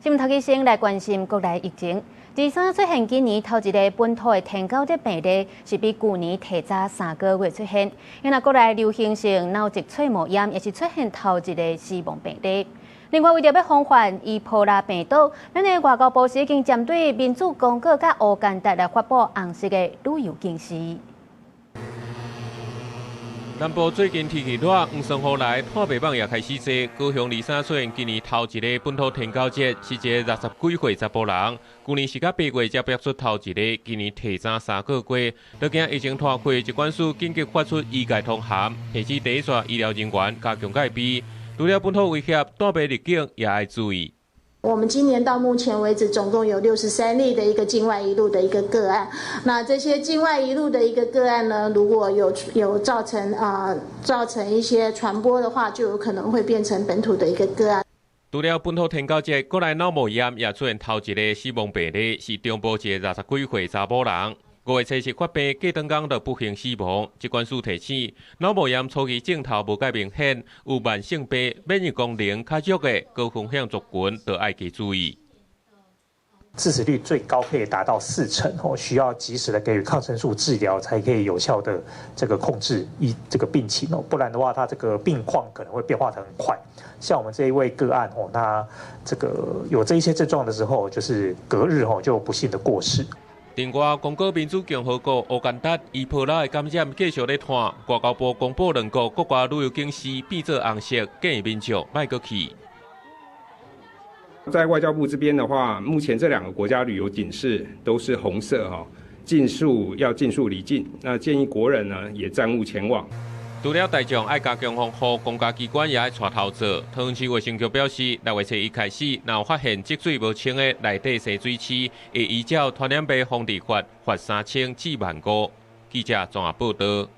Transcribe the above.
新聞頭家先來關心國內疫情。13出現今年頭一個本土的天狗熱病例，是比去年提早3個月出現。因為國內流行性腦脊髓膜炎也是出現頭一個死亡病例。另外，為着要防範伊波拉病毒，咱的外交部已經針對民主剛果甲烏干達來發布紅色的旅遊警示。南部最近天氣熱，黃霜雨來，破病蠓也開始多。高雄23出現今年頭一個本土天狗節，是一個60幾歲查甫人。去年是到8月才爆出頭一個，今年提早3個月。就驚疫情拖開，疾管署緊急發出醫界通函，提醒第一線醫療人員加強戒備。除了本土威脅，帶病入境也要注意。我們今年到目前為止，總共有63例的一個境外移入的一個個案。那這些境外移入的一個個案呢，如果有造成一些傳播的話，就有可能會變成本土的一個個案。除了本土天狗節，國內腦膜炎也出現頭一個死亡病例，是中部一個60幾歲查某人。5月初是發病，過長工就不幸死亡。疾管署提醒，腦膜炎初期症頭無介明顯，有慢性病、免疫功能較弱的高風險族群，都要加注意。致死率最高可以達到40%哦，需要及時的給予抗生素治療，才可以有效的這個控制這個病情哦，不然的話，它這個病況可能會變化得很快。像我們這一位個案哦，那這個有這一些症狀的時候，就是隔日哦就不幸的過世。另外，剛果民主共和國烏干達伊波拉的感染繼續在傳，外交部公布2個國家旅遊警示變做紅色，建議民眾別過去。在外交部這邊的話，目前這2個國家旅遊警示都是紅色哈，要盡速離境。那建議國人呢也暫勿前往。除了大眾愛加強防護，公家機關也愛帶頭做。桃園市衛生局表示，6月初一開始，若有發現積水無清的內底洗水池，會依照傳染病防治法罰3千至1萬5。記者綜合報道。